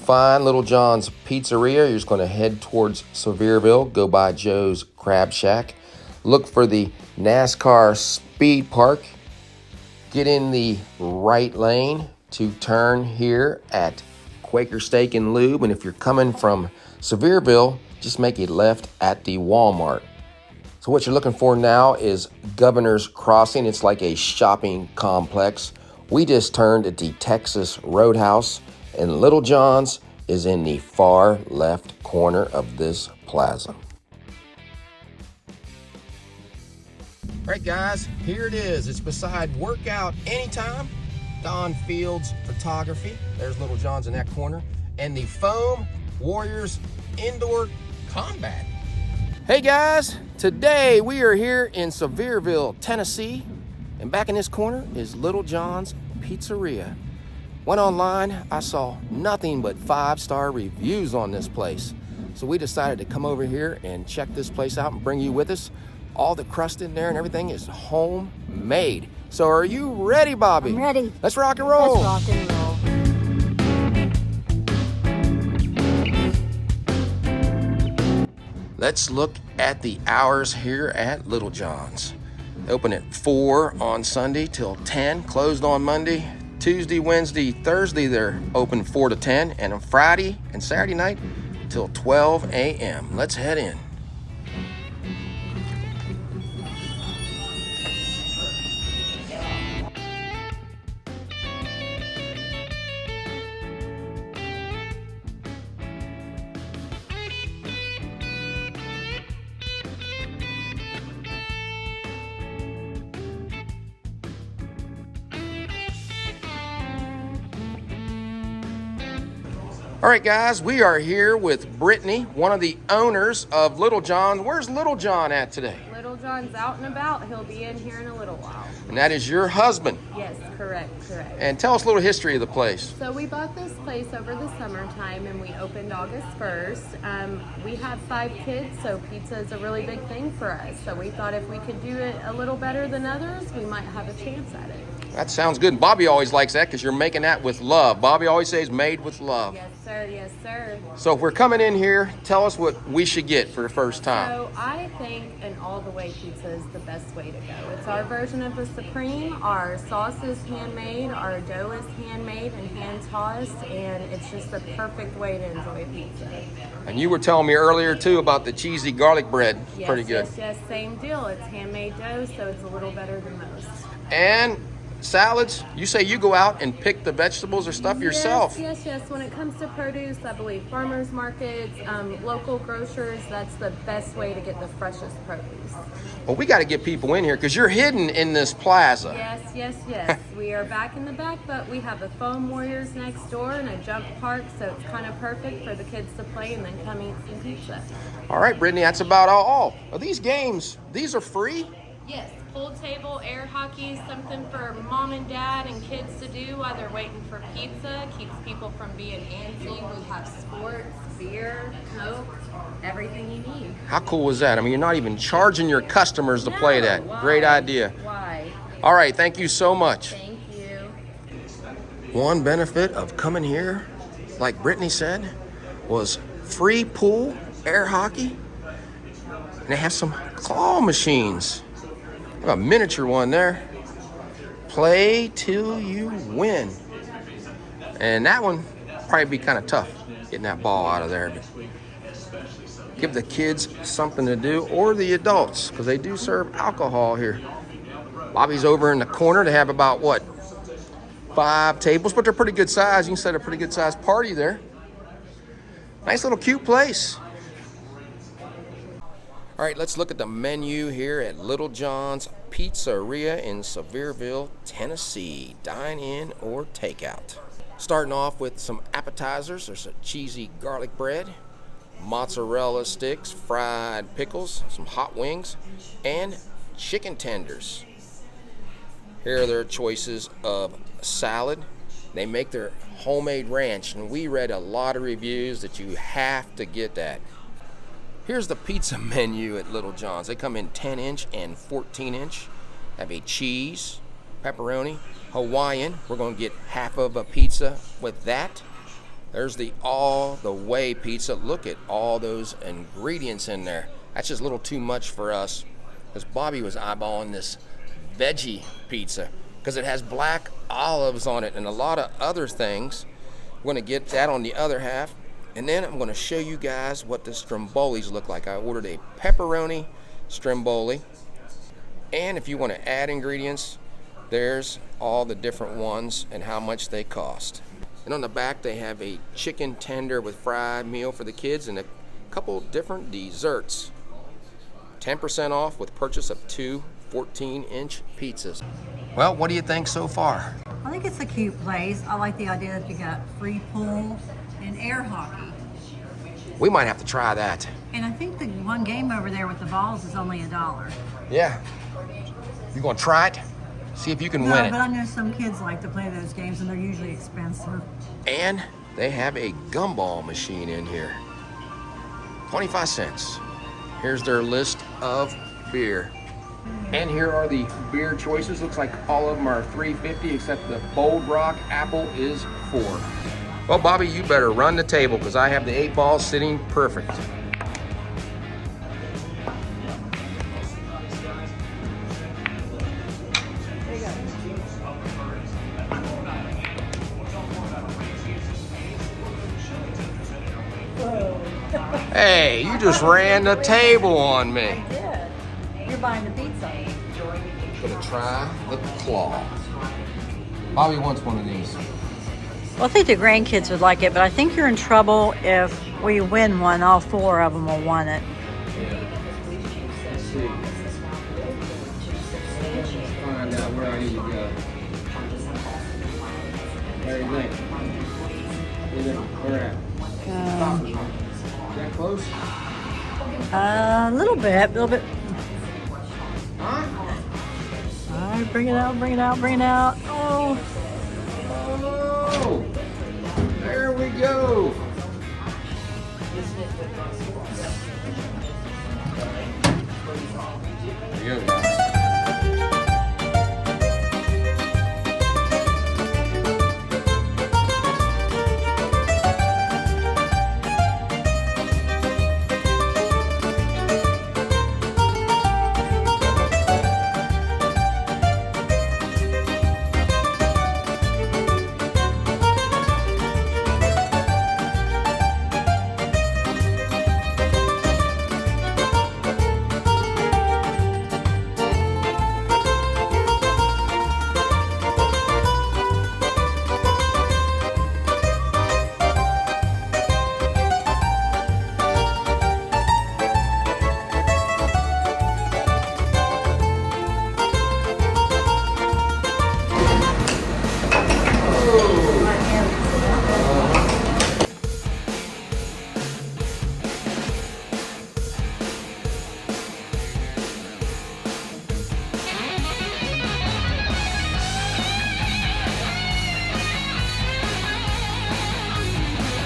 find Little John's Pizzeria, you're just going to head towards Sevierville, go by Joe's Crab Shack, look for the NASCAR Speed Park, get in the right lane to turn here at Quaker Steak and Lube, and if you're coming from Sevierville, just make a left at the Walmart. So what you're looking for now is Governor's Crossing. It's like a shopping complex. We just turned at the Texas Roadhouse, and Little John's is in the far left corner of this plaza. All right, guys, here it is. It's beside Workout Anytime, Don Fields Photography. There's Little John's in that corner, and the Foam Warriors Indoor Combat. Hey guys, today we are here in Sevierville, Tennessee, and back in this corner is Little John's Pizzeria. Went online, I saw nothing but 5-star reviews on this place. So we decided to come over here and check this place out and bring you with us. All the crust in there and everything is homemade. So are you ready, Bobby? I'm ready. Let's rock and roll. Let's rock and roll. Let's look at the hours here at Little John's. They open at 4 on Sunday till 10, closed on Monday. Tuesday, Wednesday, Thursday, they're open 4 to 10, and on Friday and Saturday night till 12 a.m. Let's head in. All right, guys, we are here with Brittany, one of the owners of Little John. Where's Little John at today? Little John's out and about. He'll be in here in a little while. And that is your husband. Yes, correct. And tell us a little history of the place. So we bought this place over the summertime and we opened August 1st. We have 5 kids, so pizza is a really big thing for us. So we thought if we could do it a little better than others, we might have a chance at it. That sounds good. And Bobby always likes that because you're making that with love. Bobby always says made with love. Yes, sir. Yes, sir. So if we're coming in here, tell us what we should get for the first time. So I think an all-the-way pizza is the best way to go. It's our version of the Supreme. Our sauce is handmade, our dough is handmade and hand-tossed, and it's just the perfect way to enjoy pizza. And you were telling me earlier, too, about the cheesy garlic bread. Yes, pretty good. Yes, same deal. It's handmade dough, so it's a little better than most. And salads, you say you go out and pick the vegetables or stuff yourself. Yes. When it comes to produce, I believe farmers markets, local grocers, that's the best way to get the freshest produce. Well, we got to get people in here because you're hidden in this plaza. Yes. We are back in the back, but we have the Foam Warriors next door and a jump park, so it's kind of perfect for the kids to play and then come eat some pizza. All right, Brittany, that's about all. Are these games, these are free? Yes, pool table, air hockey, something for mom and dad and kids to do while they're waiting for pizza. Keeps people from being antsy. We have sports, beer, Coke, everything you need. How cool was that? I mean, you're not even charging your customers to play that. Why? Great idea. Why? All right, thank you so much. Thank you. One benefit of coming here, like Brittany said, was free pool, air hockey, and they have some claw machines. A miniature one there. Play till you win. And that one probably be kind of tough getting that ball out of there. But give the kids something to do, or the adults, because they do serve alcohol here. Bobby's over in the corner. They have about, 5 tables, but they're pretty good size. You can set a pretty good size party there. Nice little cute place. All right, let's look at the menu here at Little John's Pizzeria in Sevierville, Tennessee. Dine in or takeout. Starting off with some appetizers. There's a cheesy garlic bread, mozzarella sticks, fried pickles, some hot wings, and chicken tenders. Here are their choices of salad. They make their homemade ranch, and we read a lot of reviews that you have to get that. Here's the pizza menu at Little John's. They come in 10-inch and 14-inch. Have a cheese, pepperoni, Hawaiian. We're going to get half of a pizza with that. There's the all the way pizza. Look at all those ingredients in there. That's just a little too much for us, because Bobby was eyeballing this veggie pizza because it has black olives on it and a lot of other things. We're going to get that on the other half, and then I'm going to show you guys what the strombolis look like. I ordered a pepperoni stromboli, and if you want to add ingredients, there's all the different ones and how much they cost. And on the back they have a chicken tender with fried meal for the kids and a couple different desserts. 10% off with purchase of 2 14-inch pizzas. Well, what do you think so far? I think it's a cute place. I like the idea that you got free pool and air hockey. We might have to try that. And I think the one game over there with the balls is only $1. Yeah. You gonna try it? See if you can win No, it. but I know some kids like to play those games and they're usually expensive. And they have a gumball machine in here. 25 cents. Here's their list of beer. And here are the beer choices. Looks like all of them are $3.50 except the Bold Rock Apple is $4. Well, Bobby, you better run the table because I have the 8 balls sitting perfect. Hey, you just ran the table on me. I did. You're buying the pizza. Gonna try the claw. Bobby wants one of these. Well, I think the grandkids would like it, but I think you're in trouble if we win one. All 4 of them will want it. Let's see. Let's find out where I need to go. Where do you think? Where at? Is that close? A little bit. Huh? All right, bring it out, bring it out, bring it out. Oh, Oh! There we go. There you go, guys.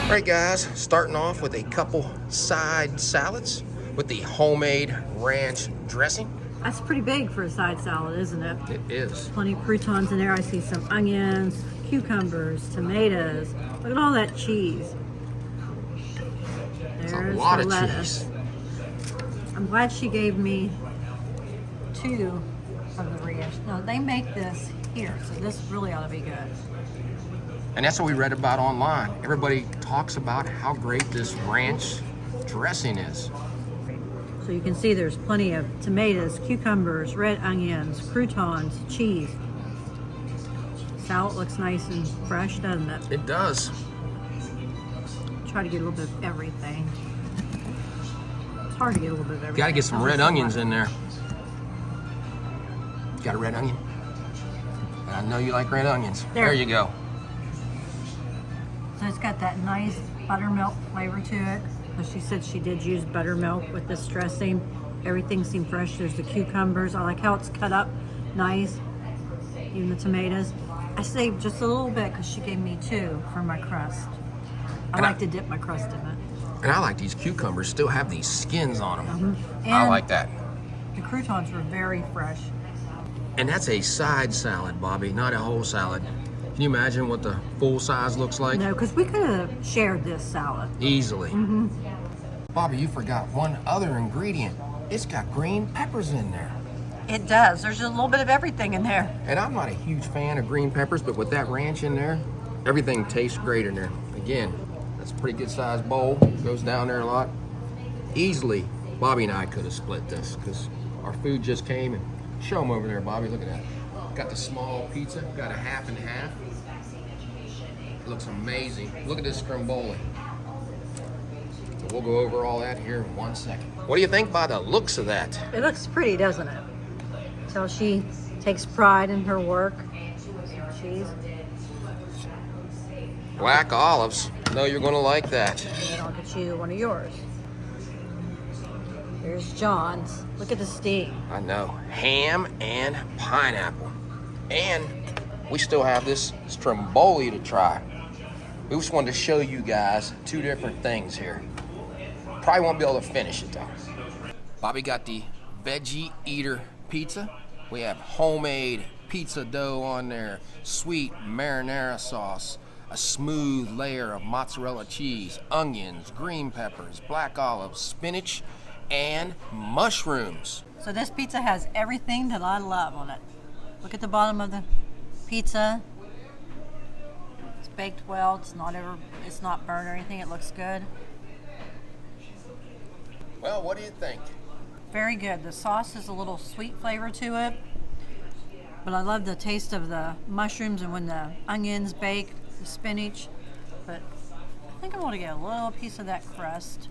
All right, guys, starting off with a couple side salads with the homemade ranch dressing. that's pretty big for a side salad, isn't it? It is. Plenty of croutons in there. I see some onions, cucumbers, tomatoes. Look at all that cheese. It's There's a lot the of lettuce. cheese. I'm glad she gave me 2 of the ranch. No, they make this here, so this really ought to be good. And that's what we read about online. Everybody talks about how great this ranch dressing is. So you can see there's plenty of tomatoes, cucumbers, red onions, croutons, cheese. Salad looks nice and fresh, doesn't it? It does. Try to get a little bit of everything. It's hard to get a little bit of everything. Got to get some red onions in there. Got a red onion? I know you like red onions. There you go. So it's got that nice buttermilk flavor to it. So she said she did use buttermilk with this dressing. Everything seemed fresh. There's the cucumbers. I like how it's cut up nice. Even the tomatoes. I saved just a little bit because she gave me 2 for my crust. I like to dip my crust in it. And I like these cucumbers still have these skins on them. And I like that. the croutons were very fresh. And that's a side salad, Bobby, not a whole salad. Can you imagine what the full size looks like? No, because we could have shared this salad. Easily. Bobby, you forgot one other ingredient. It's got green peppers in there. It does. There's a little bit of everything in there. And I'm not a huge fan of green peppers, but with that ranch in there, everything tastes great in there. Again, that's a pretty good sized bowl. Goes down there a lot. Easily, Bobby and I could have split this because our food just came. And show them over there, Bobby. Look at that. Got the small pizza. Got a half and half. Looks amazing. Look at this stromboli. So we'll go over all that here in 1 second. What do you think by the looks of that? It looks pretty, doesn't it? So she takes pride in her work. Some cheese. Black olives. No, you're going to like that. And then I'll get you one of yours. Here's John's. Look at the steak. I know. Ham and pineapple. And we still have this stromboli to try. We just wanted to show you guys two different things here. Probably won't be able to finish it though. Bobby got the veggie eater pizza. We have homemade pizza dough on there, sweet marinara sauce, a smooth layer of mozzarella cheese, onions, green peppers, black olives, spinach, and mushrooms. So this pizza has everything that I love on it. Look at the bottom of the pizza. It's baked well. It's not burnt or anything. It looks good. Well, what do you think? Very good. The sauce is a little sweet flavor to it. But I love the taste of the mushrooms and when the onions bake, the spinach. But I think I'm going to get a little piece of that crust.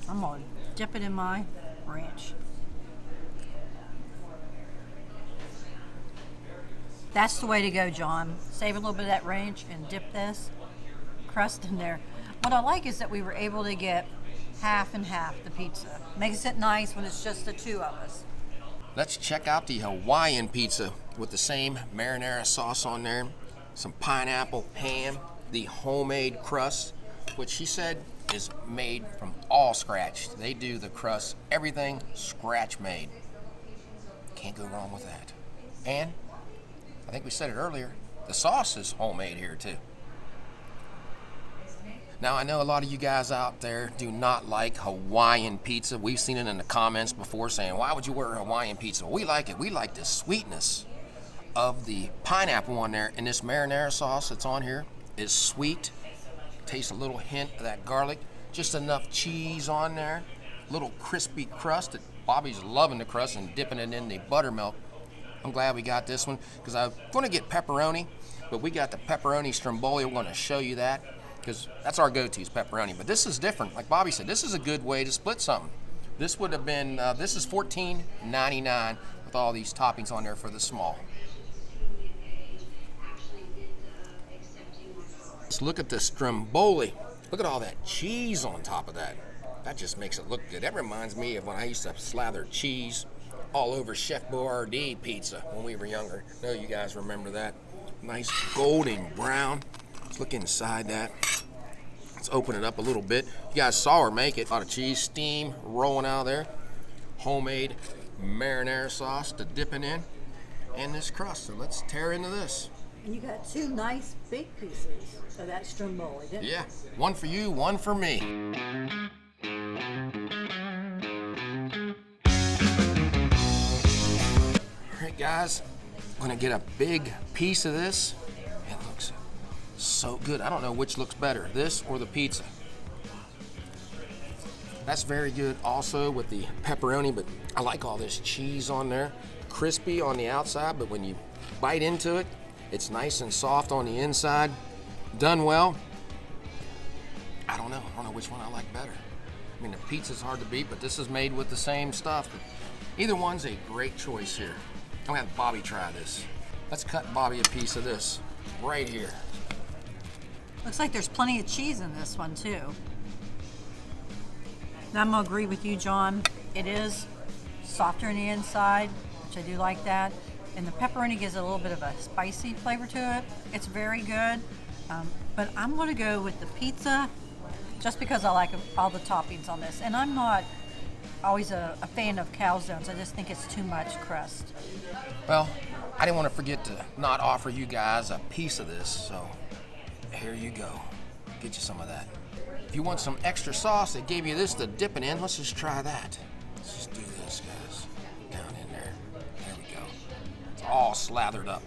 I'm going to dip it in my ranch. That's the way to go, John. Save a little bit of that ranch and dip this crust in there. What I like is that we were able to get half and half the pizza. Makes it nice when it's just the two of us. Let's check out the Hawaiian pizza with the same marinara sauce on there, some pineapple, ham, the homemade crust, which she said is made from all scratch. They do the crust, everything scratch made. Can't go wrong with that. And I think we said it earlier, the sauce is homemade here too. Now I know a lot of you guys out there do not like Hawaiian pizza. We've seen it in the comments before saying, why would you order Hawaiian pizza? Well, we like it. We like the sweetness of the pineapple on there, and this marinara sauce that's on here is sweet. Taste a little hint of that garlic, just enough cheese on there, little crispy crust. That Bobby's loving the crust and dipping it in the buttermilk. I'm glad we got this one because I'm going to get pepperoni, but we got the pepperoni stromboli. We're going to show you that because that's our go-to is pepperoni. But this is different. Like Bobby said, this is a good way to split something. This would have been, this is $14.99 with all these toppings on there for the small. Let's look at the stromboli. Look at all that cheese on top of that. That just makes it look good. That reminds me of when I used to slather cheese all over Chef Boyardee pizza when we were younger. I know you guys remember that. Nice golden brown. Let's look inside that. Let's open it up a little bit. You guys saw her make it. A lot of cheese, steam rolling out of there. Homemade marinara sauce to dipping in. And this crust. So let's tear into this. And you got two nice big pieces of that stromboli, didn't you? Yeah, one for you, one for me. All right, guys, I'm gonna get a big piece of this. It looks so good. I don't know which looks better, this or the pizza. That's very good also with the pepperoni, but I like all this cheese on there. Crispy on the outside, but when you bite into it, it's nice and soft on the inside. Done well. I don't know which one I like better. I mean, the pizza's hard to beat, but this is made with the same stuff. But either one's a great choice here. I'm gonna have Bobby try this. Let's cut Bobby a piece of this right here. Looks like there's plenty of cheese in this one too. And I'm gonna agree with you, John. It is softer on the inside, which I do like that. And the pepperoni gives it a little bit of a spicy flavor to it. It's very good. But I'm gonna go with the pizza just because I like all the toppings on this. And I'm not always a fan of calzones. I just think it's too much crust. Well, I didn't want to forget to not offer you guys a piece of this, so here you go. Get you some of that. If you want some extra sauce, they gave you this to dip it in. Let's just try that. Let's just do this, guys. Down in there. There we go. It's all slathered up.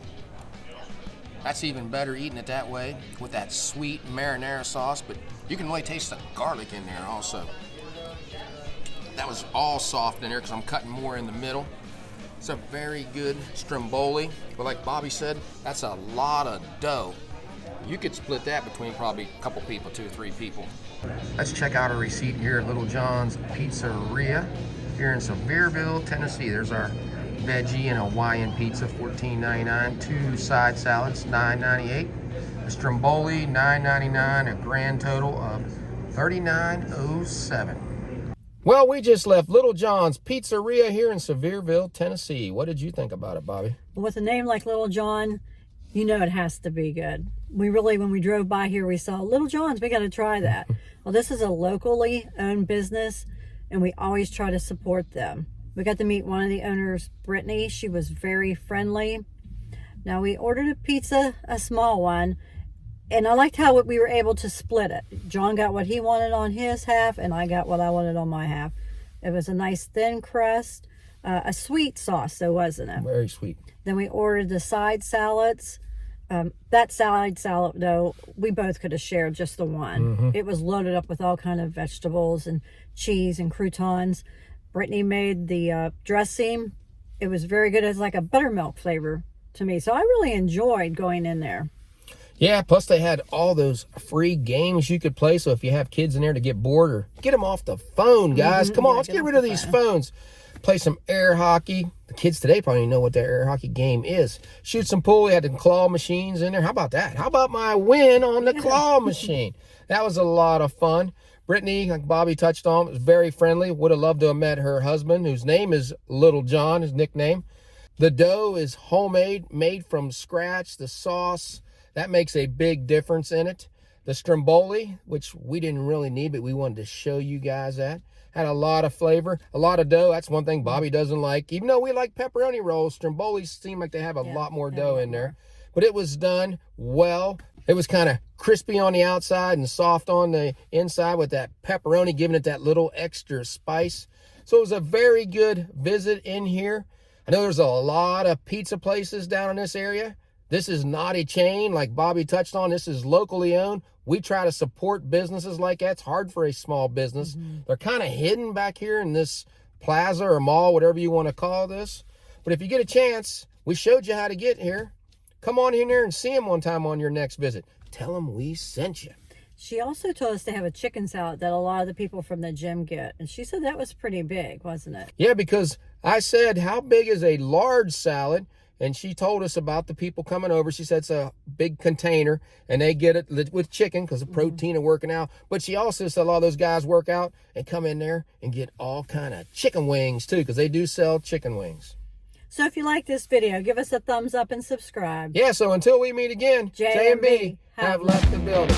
That's even better eating it that way with that sweet marinara sauce, but you can really taste the garlic in there also. That was all soft in there because I'm cutting more in the middle. It's a very good stromboli, but like Bobby said, that's a lot of dough. You could split that between probably a couple people, 2 or 3 people. Let's check out a receipt here at Little John's Pizzeria here in Sevierville, Tennessee. There's our veggie and Hawaiian pizza, $14.99. 2 side salads, $9.98. A stromboli, $9.99. A grand total of $39.07. Well, we just left Little John's Pizzeria here in Sevierville, Tennessee. What did you think about it, Bobby? With a name like Little John, you know it has to be good. When we drove by here, we saw Little John's. We got to try that. Well, this is a locally owned business, and we always try to support them. We got to meet one of the owners, Brittany. She was very friendly. Now, we ordered a pizza, a small one, and I liked how we were able to split it. John got what he wanted on his half, and I got what I wanted on my half. It was a nice thin crust, a sweet sauce, though, wasn't it? Very sweet. Then we ordered the side salads. That side salad, though, we both could have shared just the one. It was loaded up with all kind of vegetables and cheese and croutons. Brittany made the dressing. It was very good. It was like a buttermilk flavor to me. So I really enjoyed going in there. Yeah, plus they had all those free games you could play. So if you have kids in there to get bored, or get them off the phone, guys. Come on, let's get rid of these phones. Play some air hockey. The kids today probably know what their air hockey game is. Shoot some pool. We had the claw machines in there. How about that? How about my win on the claw machine? That was a lot of fun. Brittany, like Bobby touched on, was very friendly. Would have loved to have met her husband, whose name is Little John, his nickname. The dough is homemade, made from scratch. The sauce, that makes a big difference in it. The stromboli, which we didn't really need, but we wanted to show you guys that. Had a lot of flavor, a lot of dough. That's one thing Bobby doesn't like. Even though we like pepperoni rolls, strombolis seem like they have a lot more dough in there. But it was done well. It was kind of crispy on the outside and soft on the inside with that pepperoni, giving it that little extra spice. So it was a very good visit in here. I know there's a lot of pizza places down in this area. This is not a chain like Bobby touched on. This is locally owned. We try to support businesses like that. It's hard for a small business. They're kind of hidden back here in this plaza or mall, whatever you want to call this. But if you get a chance, we showed you how to get here. Come on in here and see them one time on your next visit. Tell them we sent you. She also told us to have a chicken salad that a lot of the people from the gym get. And she said that was pretty big, wasn't it? Yeah, because I said, how big is a large salad? And she told us about the people coming over. She said it's a big container, and they get it with chicken because of protein and working out. But she also said a lot of those guys work out and come in there and get all kind of chicken wings, too, because they do sell chicken wings. So if you like this video, give us a thumbs up and subscribe. Yeah, so until we meet again, J&B have left the building.